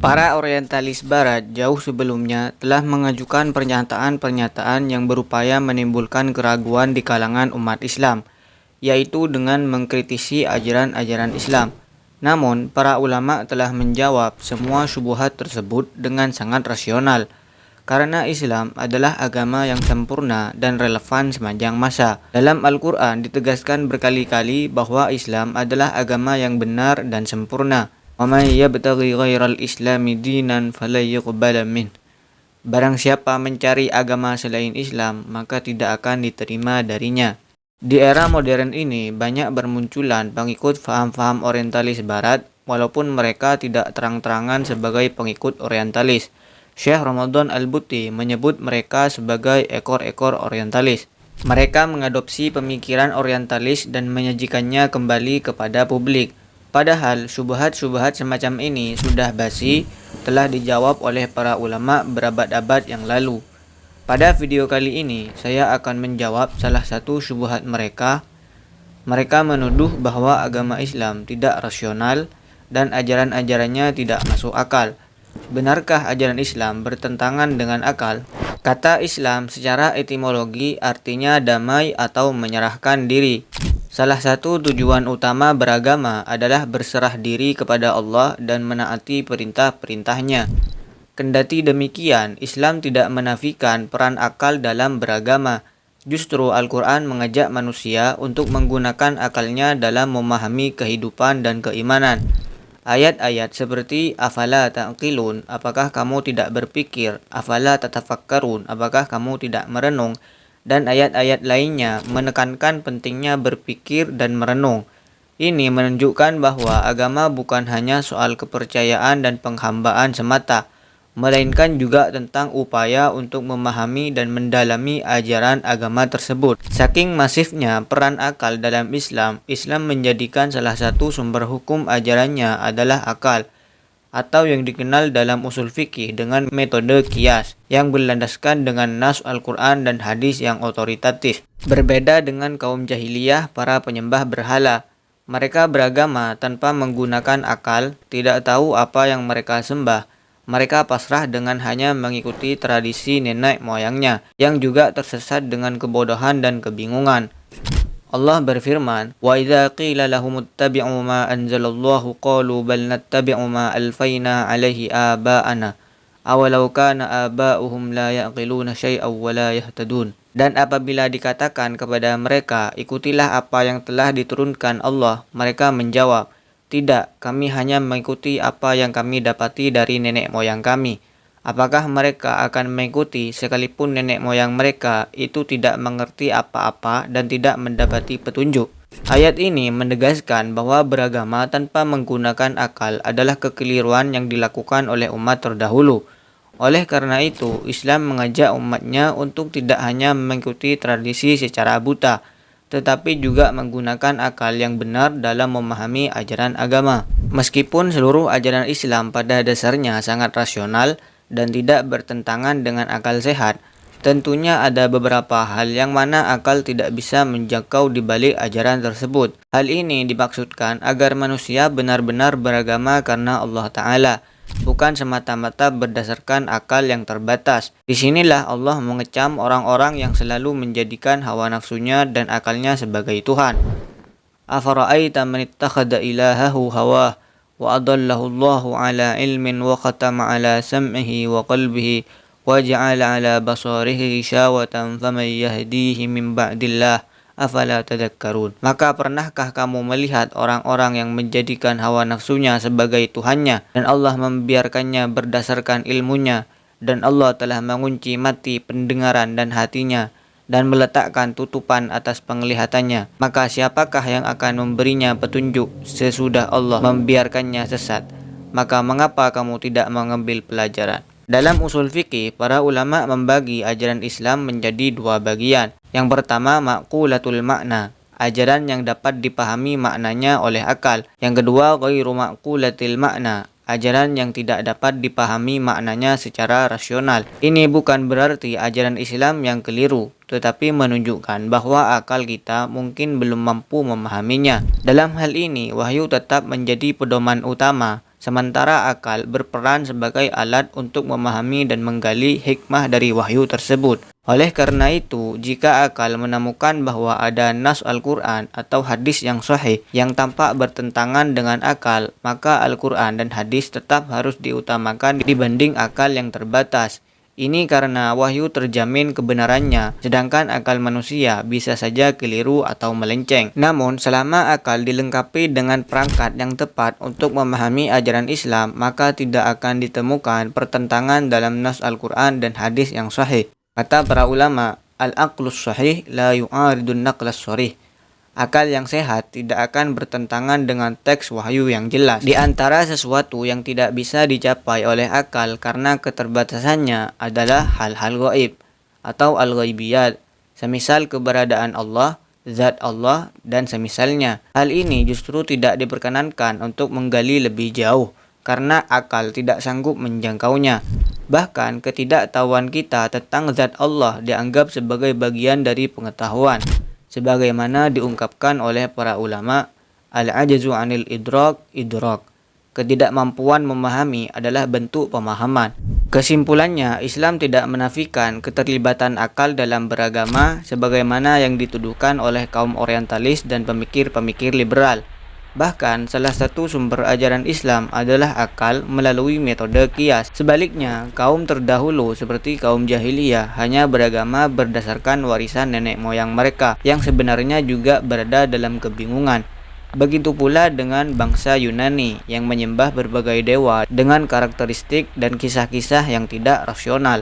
Para orientalis barat jauh sebelumnya telah mengajukan pernyataan-pernyataan yang berupaya menimbulkan keraguan di kalangan umat Islam, yaitu dengan mengkritisi ajaran-ajaran Islam. Namun, para ulama telah menjawab semua syubhat tersebut dengan sangat rasional, karena Islam adalah agama yang sempurna dan relevan sepanjang masa. Dalam Al-Quran ditegaskan berkali-kali bahwa Islam adalah agama yang benar dan sempurna. وَمَنْ يَبْتَغِي غَيْرَ الْإِسْلَامِ دِينًا فَلَنْ يُقْبَلَ مِنْهُ. Barang siapa mencari agama selain Islam, maka tidak akan diterima darinya. Di era modern ini, banyak bermunculan pengikut faham-faham orientalis barat, walaupun mereka tidak terang-terangan sebagai pengikut orientalis. Syekh Ramadan Al-Buti menyebut mereka sebagai ekor-ekor orientalis. Mereka mengadopsi pemikiran orientalis dan menyajikannya kembali kepada publik. Padahal syubhat-syubhat semacam ini sudah basi, telah dijawab oleh para ulama berabad-abad yang lalu. Pada video kali ini, saya akan menjawab salah satu syubhat mereka. Mereka menuduh bahwa agama Islam tidak rasional dan ajaran-ajarannya tidak masuk akal. Benarkah ajaran Islam bertentangan dengan akal? Kata Islam secara etimologi artinya damai atau menyerahkan diri. Salah satu tujuan utama beragama adalah berserah diri kepada Allah dan menaati perintah-perintahnya. Kendati demikian, Islam tidak menafikan peran akal dalam beragama. Justru Al-Quran mengajak manusia untuk menggunakan akalnya dalam memahami kehidupan dan keimanan. Ayat-ayat seperti afala ta'qilun, apakah kamu tidak berpikir, afala tatafakkarun, apakah kamu tidak merenung, dan ayat-ayat lainnya menekankan pentingnya berpikir dan merenung. Ini menunjukkan bahwa agama bukan hanya soal kepercayaan dan penghambaan semata, melainkan juga tentang upaya untuk memahami dan mendalami ajaran agama tersebut. Saking masifnya peran akal dalam Islam, Islam menjadikan salah satu sumber hukum ajarannya adalah akal, atau yang dikenal dalam usul fikih dengan metode qiyas, yang berlandaskan dengan nas Al-Quran dan hadis yang otoritatif. Berbeda dengan kaum jahiliyah, para penyembah berhala, mereka beragama tanpa menggunakan akal, tidak tahu apa yang mereka sembah. Mereka pasrah dengan hanya mengikuti tradisi nenek moyangnya, yang juga tersesat dengan kebodohan dan kebingungan. Allah berfirman, وَإِذَا قِيلَ لَهُمُ اتَّبِعُوا مَا أَنزَلَ اللَّهُ قَالُوا بَلْ نَتَّبِعُ مَا أَلْفَيْنَا عَلَيْهِ آبَاءَنَا أَوَلَوْ كَانَ آبَاؤُهُمْ لَا يَعْقِلُونَ شَيْئًا وَلَا يَهْتَدُونَ. Dan apabila dikatakan kepada mereka, ikutilah apa yang telah diturunkan Allah, mereka menjawab, tidak, kami hanya mengikuti apa yang kami dapati dari nenek moyang kami. Apakah mereka akan mengikuti sekalipun nenek moyang mereka itu tidak mengerti apa-apa dan tidak mendapati petunjuk? Ayat ini menegaskan bahwa beragama tanpa menggunakan akal adalah kekeliruan yang dilakukan oleh umat terdahulu. Oleh karena itu, Islam mengajak umatnya untuk tidak hanya mengikuti tradisi secara buta, tetapi juga menggunakan akal yang benar dalam memahami ajaran agama. Meskipun seluruh ajaran Islam pada dasarnya sangat rasional dan tidak bertentangan dengan akal sehat, tentunya ada beberapa hal yang mana akal tidak bisa menjangkau di balik ajaran tersebut. Hal ini dimaksudkan agar manusia benar-benar beragama karena Allah Ta'ala, bukan semata-mata berdasarkan akal yang terbatas. Disinilah Allah mengecam orang-orang yang selalu menjadikan hawa nafsunya dan akalnya sebagai Tuhan. Afara'aita man ittakhadha ilahahu hawah wa adallahu Allahu ala ilmin wa khatama ala sam'ihi wa qalbihi wa ja'ala ala basarihi syawatan faman yahdihi min ba'dillah afala tadhakkarun. Maka pernahkah kamu melihat orang-orang yang menjadikan hawa nafsunya sebagai Tuhannya dan Allah membiarkannya berdasarkan ilmunya, dan Allah telah mengunci mati pendengaran dan hatinya dan meletakkan tutupan atas penglihatannya, maka siapakah yang akan memberinya petunjuk sesudah Allah membiarkannya sesat? Maka mengapa kamu tidak mengambil pelajaran? Dalam usul fikih, para ulama membagi ajaran Islam menjadi dua bagian. Yang pertama, ma'qulatul makna, ajaran yang dapat dipahami maknanya oleh akal. Yang kedua, ghairu ma'qulatil makna, ajaran yang tidak dapat dipahami maknanya secara rasional. Ini bukan berarti ajaran Islam yang keliru, tetapi menunjukkan bahwa akal kita mungkin belum mampu memahaminya. Dalam hal ini, wahyu tetap menjadi pedoman utama, sementara akal berperan sebagai alat untuk memahami dan menggali hikmah dari wahyu tersebut. Oleh karena itu, jika akal menemukan bahwa ada nas Al-Quran atau hadis yang sahih yang tampak bertentangan dengan akal, maka Al-Quran dan hadis tetap harus diutamakan dibanding akal yang terbatas. Ini karena wahyu terjamin kebenarannya, sedangkan akal manusia bisa saja keliru atau melenceng. Namun, selama akal dilengkapi dengan perangkat yang tepat untuk memahami ajaran Islam, maka tidak akan ditemukan pertentangan dalam nas Al-Quran dan hadis yang sahih. Kata para ulama, al-aqlus sahih la yu'aridun naqlas sharih. Akal yang sehat tidak akan bertentangan dengan teks wahyu yang jelas. Di antara sesuatu yang tidak bisa dicapai oleh akal karena keterbatasannya adalah hal-hal gaib atau al-ghaibiyat, semisal keberadaan Allah, zat Allah, dan semisalnya. Hal ini justru tidak diperkenankan untuk menggali lebih jauh karena akal tidak sanggup menjangkaunya. Bahkan ketidaktahuan kita tentang zat Allah dianggap sebagai bagian dari pengetahuan. Sebagaimana diungkapkan oleh para ulama, al-ajazu anil idrak. Ketidakmampuan memahami adalah bentuk pemahaman. Kesimpulannya, Islam tidak menafikan keterlibatan akal dalam beragama sebagaimana yang dituduhkan oleh kaum orientalis dan pemikir-pemikir liberal. Bahkan, salah satu sumber ajaran Islam adalah akal melalui metode qiyas. Sebaliknya, kaum terdahulu seperti kaum jahiliyah hanya beragama berdasarkan warisan nenek moyang mereka yang sebenarnya juga berada dalam kebingungan. Begitu pula dengan bangsa Yunani yang menyembah berbagai dewa dengan karakteristik dan kisah-kisah yang tidak rasional.